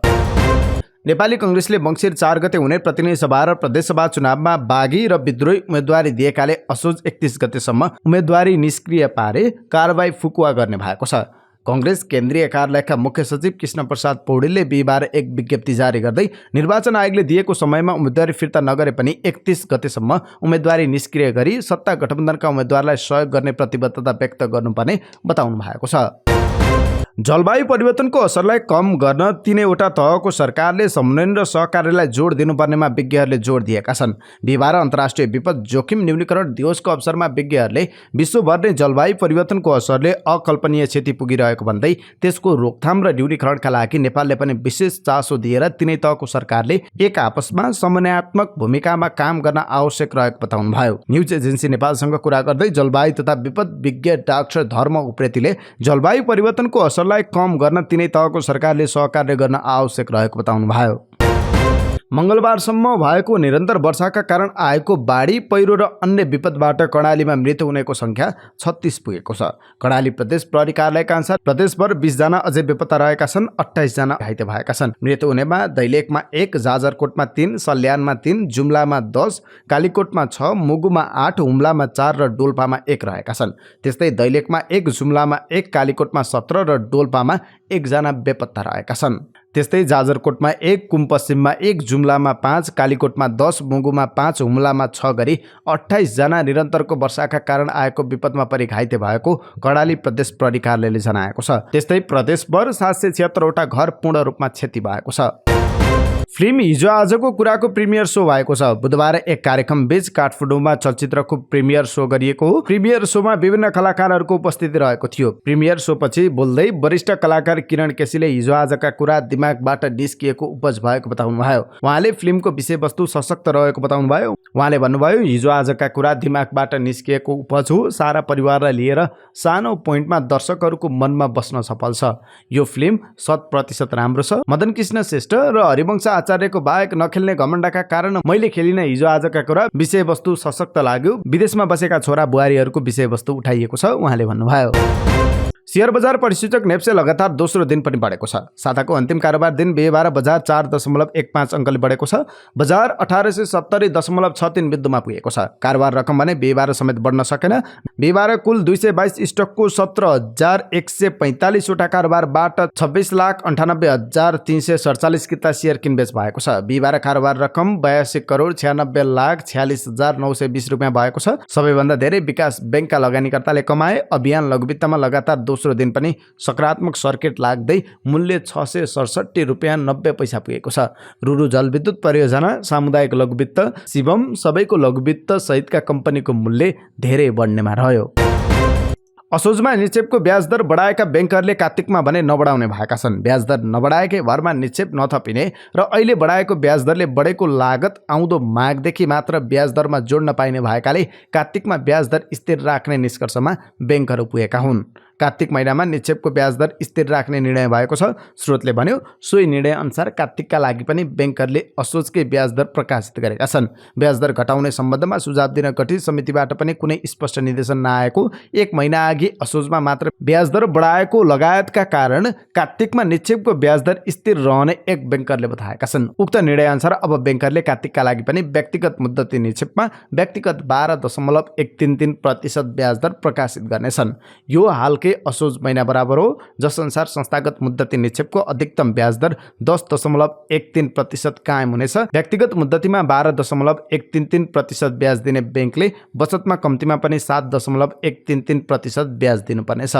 नेपाली कांग्रेसले मङ्सिर 4 गते हुने प्रतिनिधि सभा र प्रदेशसभा चुनावमा बागी र विद्रोही उम्मेदवारी दिएकाले असोज 31 गतेसम्म उम्मेदवारी निष्क्रिय पारे कारबाही फुकुवा गर्ने भएको छ। कांग्रेस केन्द्रीय कार्यालयका मुख्य सचिव कृष्ण प्रसाद पौडेलले बिहिबार एक विज्ञप्ति जारी गर्दै निर्वाचन आयोगले दिएको समयमा उम्मेदवारी फिर्ता नगरे पनि 31 गतेसम्म उम्मेदवारी निष्क्रिय गरी सत्ता गठबन्धनका उम्मेदवारलाई सहयोग गर्ने प्रतिबद्धता व्यक्त गर्नुपर्ने बताउनु भएको छ। जलवायु परिवर्तनको असरलाई कम गर्न 3वटा तहको सरकारले समन्वय र सहकार्यलाई जोड दिनुपर्नेमा विज्ञहरूले जोड दिएका छन्। बिहिबार अन्तर्राष्ट्रिय विपद जोखिम न्यूनीकरण दिवसको अवसरमा विज्ञहरूले विश्वभर नै जलवायु परिवर्तनको असरले अकल्पनीय क्षति पुगिरहेको भन्दै त्यसको रोकथाम र न्यूनीकरणका लागि नेपालले पनि विशेष चासो दिएर 3 तहको सरकारले एक आपसमा समन्वयात्मक भूमिकामा काम गर्न आवश्यक रहेको बताउनुभयो। न्युज एजेन्सी नेपालसँग कुरा गर्दै जलवायु तथा विपद विज्ञ डाक्टर धर्म उप्रेतीले जलवायु परिवर्तनको असर लाई कम गर्न 3 तहको सरकारले सहकार्य गर्न आवश्यक रहेको बताउनुभयो। मंगलबारसम्म भएको निरन्तर वर्षाका कारण आएको बाढी पहिरो र अन्य विपदबाट कर्णालीमा मृत्यु हुनेको संख्या 36 पुगेको छ। कर्णाली प्रदेश प्रहरी कार्यालयका अनुसार प्रदेशभर 20 जना अझै बेपत्ता रहेका छन्। 28 जना घाइते भएका छन्। मृत्यु हुनेमा दैलेखमा 1, जाजरकोटमा 3, सल्यानमा 3, जुम्लामा 10, कालीकोटमा 6, मुगुमा 8, हुम्लामा 4 र डोल्पामा 1 रहेका छन्। त्यस्तै दैलेखमा 1, जुम्लामा 1, कालीकोटमा 17 र डोल्पामा 1 जना बेपत्ता रहेका छन्। त्यस्तै जाजरकोटमा 1, कुम्पश्चिममा 1, जुम्लामा 5, कालीकोटमा 10, मुगुमा 5, हुम्लामा 6 गरी 28 जना निरन्तरको वर्षाका कारण आएको विपदमा परि घाइते भएको कर्णाली प्रदेश प्रहरी कार्यालयले जनाएको छ। त्यस्तै प्रदेशभर 776 वटा घर पूर्ण रूपमा क्षति भएको छ। फिल्म हिजो आजको कुराको प्रिमियर शो भएको छ। बुधबार एक कार्यक्रम बीच काठमाडौँमा चलचित्रको प्रिमियर शो गरिएको हो। प्रिमियर शोमा विभिन्न कलाकारहरूको उपस्थिति रहेको थियो। प्रिमियर शो पछि बोल्दै वरिष्ठ कलाकार किरण केसीले हिजो आजका कुरा दिमागबाट निस्किएको उपज भएको बताउनुभयो। उहाँले फिल्मको विषयवस्तु सशक्त रहेको बताउनुभयो। उहाँले भन्नुभयो, हिजो आजका कुरा दिमागबाट निस्किएको उपज हो। सारा परिवारलाई लिएर सानो पोइन्टमा दर्शकहरूको मनमा बस्न सफल छ। यो फिल्म 100% राम्रो छ। मदन कृष्ण श्रेष्ठ र हरिवंश आचार्यको बाहेक नखेल्ने घमण्डका कारण मैले खेलिन हिजो आजका कुरा। विषयवस्तु सशक्त लाग्यो। विदेशमा बसेका छोरा बुहारीहरूको विषयवस्तु उठाइएको छ उहाँले भन्नुभयो। शेयर बजार परिसूचक नेप्से लगातार दोस्रो दिन पनि बढेको छ। साताको अन्तिम कारोबार दिन बिहीबार बजार 4.15 अङ्कले बढेको छ। बजार 1870.63 बिन्दुमा पुगेको छ। कारोबार रकम भने बिहीबार समेत बढ्न सकेन। बिहीबार कुल 222 स्टकको 17,145 वटा कारोबारबाट 26,98,347 किता शेयर किनबेच भएको छ। बिहीबार कारोबार रकम 82,96,46,920 रुपियाँ भएको छ। सबैभन्दा धेरै विकास बैंकका लगानीकर्ताले कमाए। अभियान लघुवित्तमा लगातार दोस्रो दिन पनि सकारात्मक सर्किट लाग्दै मूल्य 667 रुपियाँ 90 पैसा पुगेको छ। रुरु जलविद्युत परियोजना, सामुदायिक लघुवित्त, शिवम सबैको लघुवित्त सहितका कम्पनीको मूल्य धेरै बढ्नेमा रह्यो। असोजमा निक्षेपको ब्याज दर बढाएका ब्याङ्करले कार्तिकमा भने नबढाउने भएका छन्। ब्याज दर नबढाएकै भरमा निक्षेप नथपिने र अहिले बढाएको ब्याज दरले बढेको लागत आउँदो माघदेखि मात्र ब्याज दरमा जोड्न पाइने भएकाले कार्तिकमा ब्याज दर स्थिर राख्ने निष्कर्षमा ब्याङ्कहरू पुगेका हुन्। कार्तिक महिनामा निक्षेपको ब्याज दर स्थिर राख्ने निर्णय भएको छ। स्रोतले भन्यो सोही निर्णय अनुसार कार्तिकका लागि पनि ब्याङ्करले असोजकै ब्याज दर प्रकाशित गरेका छन्। ब्याज दर घटाउने सम्बन्धमा सुझाव दिन गठित समितिबाट पनि कुनै स्पष्ट निर्देशन नआएको, एक महिना अघि असोजमा मात्र ब्याज दर बढाएको लगायतका कारण कार्तिकमा निक्षेपको ब्याज दर स्थिर रहने एक ब्याङ्करले बताएका छन्। उक्त निर्णय अनुसार अब ब्याङ्करले कार्तिकका लागि पनि व्यक्तिगत मुद्दती निक्षेपमा व्यक्तिगत 12.133% ब्याज दर प्रकाशित गर्नेछन्। यो हालकै असोज महिना बराबर हो, जस अनुसार संस्थागत मुद्दती निक्षेपको अधिकतम ब्याज दर 10.13% कायम हुनेछ। व्यक्तिगत मुद्दतीमा 12.133% ब्याज दिने ब्याङ्कले बचतमा कम्तीमा पनि 7.133% ब्याज दिनुपर्नेछ।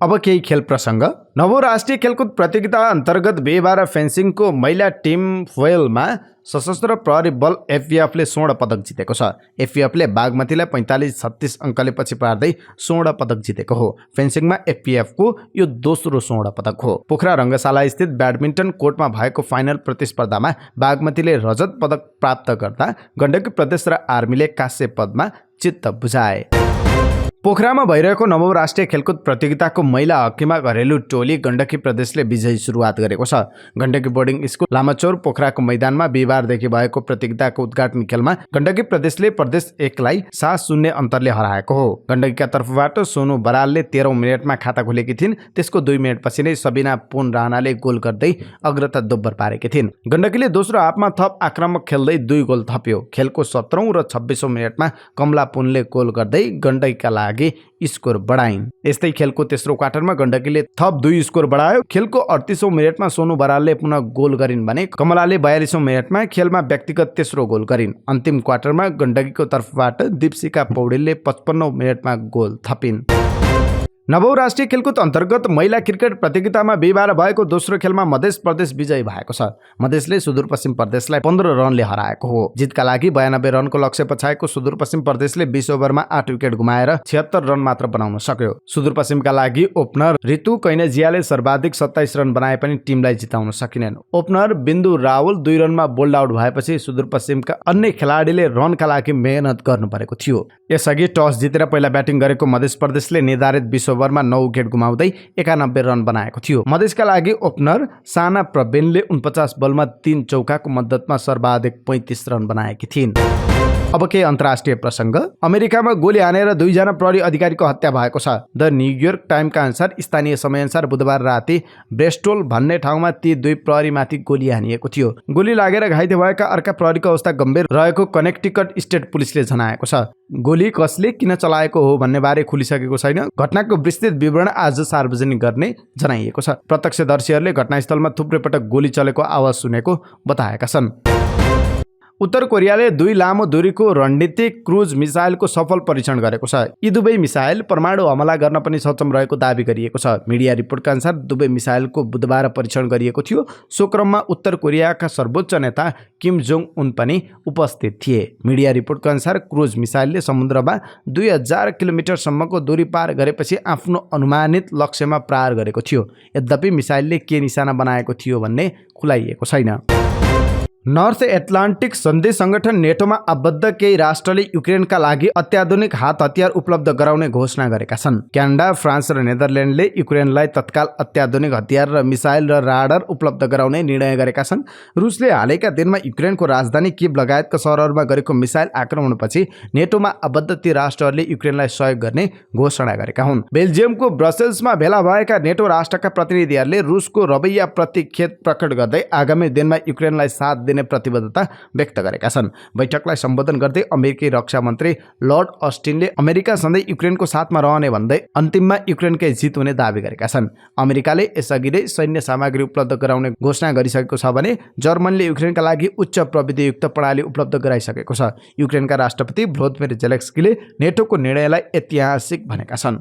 अब केही खेल प्रसङ्ग। नवौं राष्ट्रिय खेलकुद प्रतियोगिता अन्तर्गत बिहीबार फेन्सिङको महिला टिम फोइलमा सशस्त्र प्रहरी बल एफबीएफले स्वर्ण पदक जितेको छ। एफबीएफले बागमतीलाई 45-36 अङ्कले पछि पार्दै स्वर्ण पदक जितेको हो। फेन्सिङमा एफबीएफको यो दोस्रो स्वर्ण पदक हो। पोखरा रङ्गशाला स्थित ब्याडमिन्टन कोर्टमा भएको फाइनल प्रतिस्पर्धामा बागमतीले रजत पदक प्राप्त गर्दा गण्डकी प्रदेश र आर्मीले काँस्य पदमा चित्त बुझाए। पोखरामा भइरहेको नवौं राष्ट्रिय खेलकुद प्रतियोगिताको महिला हकीमा घरेलु टोली गण्डकी प्रदेशले विजयी सुरुवात गरेको छ। गण्डकी बोर्डिङ स्कुल लामाचौर पोखराको मैदानमा बिहीबारदेखि भएको प्रतियोगिताको उद्घाटन खेलमा गण्डकी प्रदेशले प्रदेश 1 लाई 7-0 अन्तरले हराएको हो। गण्डकीका तर्फबाट सोनु बरालले 13औं मिनेटमा खाता खोलेकी थिइन्। त्यसको 2 मिनेटपछि नै सबिना पुन राणाले गोल गर्दै अग्रता दोब्बर पारेकी थिइन्। गण्डकीले दोस्रो हाफमा थप आक्रामक खेल्दै 2 गोल थप्यो। खेलको 17औं र 26औं मिनेटमा कमला पुनले गोल गर्दै गण्डकीका लागि स्कोर बढाइन्। यस्तै खेलको तेस्रो क्वार्टरमा गण्डकीले थप 2 स्कोर बढायो। खेलको 38औं मिनेटमा सोनु बरालले पुनः गोल गरिन् भने कमलाले 42औं मिनेटमा खेलमा व्यक्तिगत तेस्रो गोल गरिन्। अन्तिम क्वार्टरमा गण्डकीको तर्फबाट दीप्सिका पौडेलले 55औं मिनेटमा गोल थपिन्। नवौं राष्ट्रिय खेलकुद अन्तर्गत महिला क्रिकेट प्रतियोगितामा बिहीबार भएको दोस्रो खेलमा मध्य प्रदेश विजयी भएको छ। मधेसले सुदूरपश्चिम प्रदेशलाई 15 रनले हराएको हो। जितका लागि 92 रनको लक्ष्य पछाएको सुदूरपश्चिम प्रदेशले 20 ओभरमा 8 विकेट गुमाएर 76 रन मात्र बनाउन सक्यो। सुदूरपश्चिमका लागि ओपनर ऋतु कैनेजियाले सर्वाधिक 27 रन बनाए पनि टिमलाई जिताउन सकिनेन्। ओपनर बिन्दु रावल 2 रनमा बोल्ड आउट भएपछि सुदूरपश्चिमका अन्य खेलाडीले रनका लागि मेहनत गर्नु परेको थियो। यसअघि टस जितेर पहिला ब्याटिङ गरेको मध्य प्रदेशले निर्धारित 20 ओभरमा 9 विकेट गुमाउँदै 91 रन बनाएको थियो। मधेसका लागि ओपनर साना प्रवीणले 49 बलमा 3 चौकाको मद्दतमा सर्वाधिक 35 रन बनाएकी थिइन्। अब के अन्तर्राष्ट्रिय प्रसङ्ग। अमेरिकामा गोली हानेर 2 जना प्रहरी अधिकारीको हत्या भएको छ। द न्युयोर्क टाइमका अनुसार स्थानीय समयअनुसार बुधबार राति ब्रेस्टोल भन्ने ठाउँमा ती 2 प्रहरीमाथि गोली हानिएको थियो। गोली लागेर घाइते भएका अर्का प्रहरीको अवस्था गम्भीर रहेको कनेक्टिकट स्टेट पुलिसले जनाएको छ। गोली कसले किन चलाएको हो भन्ने बारे खुलिसकेको छैन। घटनाको विस्तृत विवरण आज सार्वजनिक गर्ने जनाइएको छ। प्रत्यक्षदर्शीहरूले घटनास्थलमा थुप्रै पटक गोली चलेको आवाज सुनेको बताएका छन्। उत्तर कोरियाले 2 लामो दूरीको रणनीतिक क्रुज मिसाइलको सफल परीक्षण गरेको छ। यी दुवै मिसाइल परमाणु हमला गर्न पनि सक्षम रहेको दावी गरिएको छ। मिडिया रिपोर्टका अनुसार दुवै मिसाइलको बुधबार परीक्षण गरिएको थियो। सो क्रममा उत्तर कोरियाका सर्वोच्च नेता किम जोङ उन पनि उपस्थित थिए। मिडिया रिपोर्टका अनुसार क्रुज मिसाइलले समुद्रमा 2000 किलोमिटरसम्मको दूरी पार गरेपछि आफ्नो अनुमानित लक्ष्यमा प्रहार गरेको थियो। यद्यपि मिसाइलले के निशाना बनाएको थियो भन्ने खुलाइएको छैन। नर्थ एटलान्टिक सन्धि संगठन नेटोमा आबद्ध केही राष्ट्रले युक्रेनका लागि अत्याधुनिक हात हतियार उपलब्ध गराउने घोषणा गरेका छन्। क्यानाडा, फ्रान्स र नेदरल्यान्डले युक्रेनलाई तत्काल अत्याधुनिक हतियार र मिसाइल र राडार उपलब्ध गराउने निर्णय गरेका छन्। रुसले हालैका दिनमा युक्रेनको राजधानी किभ लगायतका सहरहरूमा गरेको मिसाइल आक्रमणपछि नेटोमा आबद्ध ती राष्ट्रहरूले युक्रेनलाई सहयोग गर्ने घोषणा गरेका हुन्। बेल्जियमको ब्रसेल्समा भेला भएका नेटो राष्ट्रका प्रतिनिधिहरूले रुसको रवैयाप्रति खेद प्रकट गर्दै आगामी दिनमा युक्रेनलाई साथ दिने प्रतिबद्धता व्यक्त गरेका छन्। बैठकलाई सम्बोधन गर्दै अमेरिकी रक्षा मन्त्री लर्ड अस्टिनले अमेरिका सधैँ युक्रेनको साथमा रहने भन्दै अन्तिममा युक्रेनकै जित हुने दावी गरेका छन्। अमेरिकाले यसअघि नै सैन्य सामग्री उपलब्ध गराउने घोषणा गरिसकेको छ भने जर्मनीले युक्रेनका लागि उच्च प्रविधियुक्त प्रणाली उपलब्ध गराइसकेको छ। युक्रेनका राष्ट्रपति भ्लोदिमिर जेलेन्स्कीले नेटोको निर्णयलाई ऐतिहासिक भनेका छन्।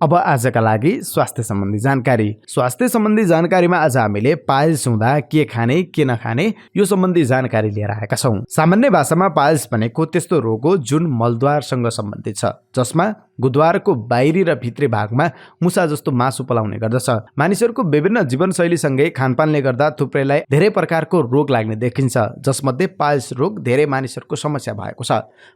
अब आजका लागि स्वास्थ्य सम्बन्धी जानकारी। स्वास्थ्य सम्बन्धी जानकारीमा आज हामीले पाइल्स हुँदा के खाने के नखाने यो सम्बन्धी जानकारी लिएर आएका छौँ। सामान्य भाषामा पाइल्स भनेको त्यस्तो रोग हो जुन मलद्वारसँग सम्बन्धित छ, जसमा गुद्वारको बाहिरी र भित्री भागमा मुसा जस्तो मासु पलाउने गर्दछ। मानिसहरूको विभिन्न जीवनशैलीसँगै खानपानले गर्दा थुप्रैलाई धेरै प्रकारको रोग लाग्ने देखिन्छ, जसमध्ये पाइल्स रोग धेरै मानिसहरूको समस्या भएको छ।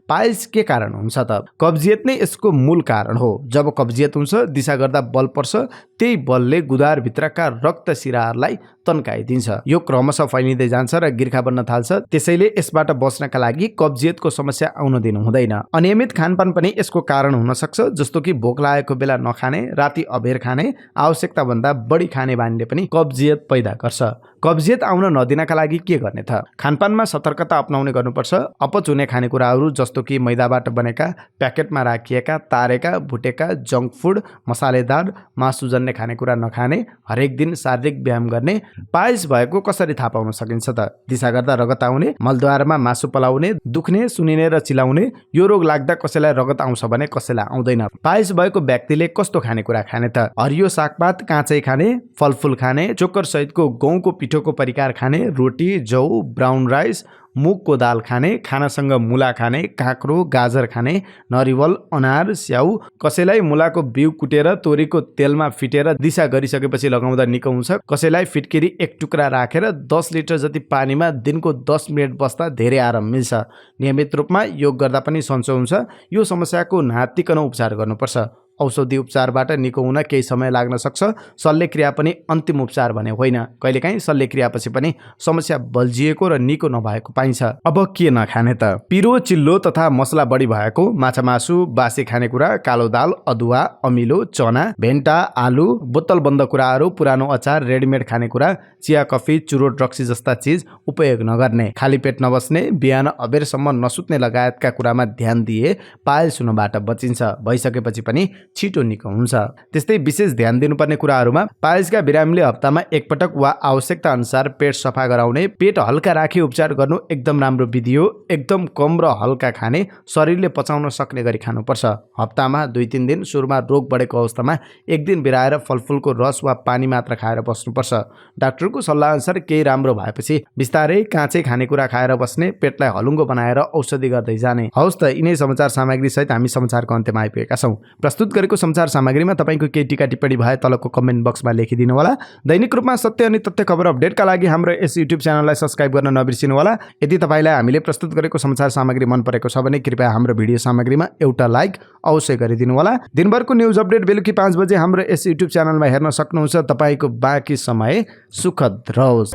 पाइल्स के कारण हुन्छ त? कब्जियत नै यसको मूल कारण हो। जब कब्जियत हुन्छ, दिशा गर्दा बल पर्छ, त्यही बलले गुद्वारभित्रका रक्त सिराहरूलाई तन्काइदिन्छ। यो क्रमशः फैलिँदै जान्छ र गिर्खा बन्न थाल्छ। त्यसैले यसबाट बच्नका लागि कब्जियतको समस्या आउन दिनु हुँदैन। अनियमित खानपान पनि यसको कारण हुन सक्छ, जस्तो कि भोक लागेको बेला नखाने, राति अबेर खाने, आवश्यकता भन्दा बढी खाने बानीले पनि कब्जियत पैदा गर्छ। कब्जियत आउन नदिनका लागि के गर्ने त? खानपानमा सतर्कता अपनाउने गर्नुपर्छ। अपच हुने खानेकुराहरू जस्तो कि मैदाबाट बनेका, प्याकेटमा राखिएका, तारेका, भुटेका, जङ्क फुड, मसालेदार, मासुजन्य खानेकुरा नखाने, हरेक दिन शारीरिक व्यायाम गर्ने। पाइल्स भएको कसरी थाहा पाउन सकिन्छ त? दिशा गर्दा रगत आउने, मलद्वारमा मासु पलाउने, दुख्ने, सुनिने र चिलाउने। यो रोग लाग्दा कसैलाई रगत आउँछ भने कसैलाई आउँदैन। पाइल्स भएको व्यक्तिले कस्तो खानेकुरा खाने त? हरियो सागपात काँचै खाने, फलफुल खाने, चोकर सहितको गहुँको पिठोको परिकार खाने, रोटी, जौ, ब्राउन राइस, मुगको दाल खाने, खानासँग मुला खाने, काँक्रो, गाजर खाने, नरिवल, अनार, स्याउ। कसैलाई मुलाको बिउ कुटेर तोरीको तेलमा फिटेर दिशा गरिसकेपछि लगाउँदा निको हुन्छ। कसैलाई फिटकिरी एक टुक्रा राखेर 10 लिटर जति पानीमा दिनको 10 मिनट बस्दा धेरै आराम मिल्छ। नियमित रूपमा योग गर्दा पनि सन्चो हुन्छ। यो समस्याको नातिकन उपचार गर्नुपर्छ। औषधि उपचारबाट निको हुन केही समय लाग्न सक्छ। शल्यक्रिया पनि अन्तिम उपचार भने होइन। कहिलेकाहीँ शल्यक्रियापछि पनि समस्या बल्झिएको र निको नभएको पाइन्छ। अब के नखाने त? पिरो, चिल्लो तथा मसला बढी भएको, माछा मासु, बासी खानेकुरा, कालो दाल, अदुवा, अमिलो, चना, भेन्टा, आलु, बोतल बन्द कुराहरू, पुरानो अचार, रेडिमेड खानेकुरा, चिया, कफी, चुरोट, रक्सी जस्ता चिज उपयोग नगर्ने, खाली पेट नबस्ने, बिहान अबेरसम्म नसुत्ने लगायतका कुरामा ध्यान दिए पाइल्स हुनबाट बचिन्छ। भइसकेपछि पनि छिटो निको हुन्छ। त्यस्तै विशेष ध्यान दिनुपर्ने कुराहरूमा पाइल्सका बिरामीले हप्तामा एकपटक वा आवश्यकता अनुसार पेट सफा गराउने, पेट हल्का राखी उपचार गर्नु एकदम राम्रो विधि हो। एकदम कम र हल्का खाने, शरीरले पचाउन सक्ने गरी खानुपर्छ। हप्तामा 2-3 दिन सुरुमा रोग बढेको अवस्थामा एक दिन बिराएर फलफुलको रस वा पानी मात्र खाएर बस्नुपर्छ। डाक्टरको सल्लाह अनुसार केही राम्रो भएपछि बिस्तारै काँचै खानेकुरा खाएर बस्ने, पेटलाई हलुङ्गो बनाएर औषधि गर्दै जाने। हौस् त, यिनै समाचार सामग्री सहित हामी समाचारको अन्त्यमा आइपुगेका छौँ। प्रस्तुत गरेको समाचार सामग्रीमा तपाईँको केही टिका टिप्पणी भए तलको कमेन्ट बक्समा लेखिदिनु होला। दैनिक रूपमा सत्य अनि तथ्य खबर अपडेटका लागि हाम्रो यस युट्युब च्यानललाई सब्स्क्राइब गर्न नबिर्सिनु होला। यदि तपाईँलाई हामीले प्रस्तुत गरेको समाचार सामग्री मन परेको छ भने कृपया हाम्रो भिडियो सामग्रीमा एउटा लाइक अवश्य गरिदिनु होला। दिनभरको न्युज अपडेट बेलुकी 5 बजे हाम्रो यस युट्युब च्यानलमा हेर्न सक्नुहुन्छ। तपाईँको बाँकी समय सुखद रहोस्।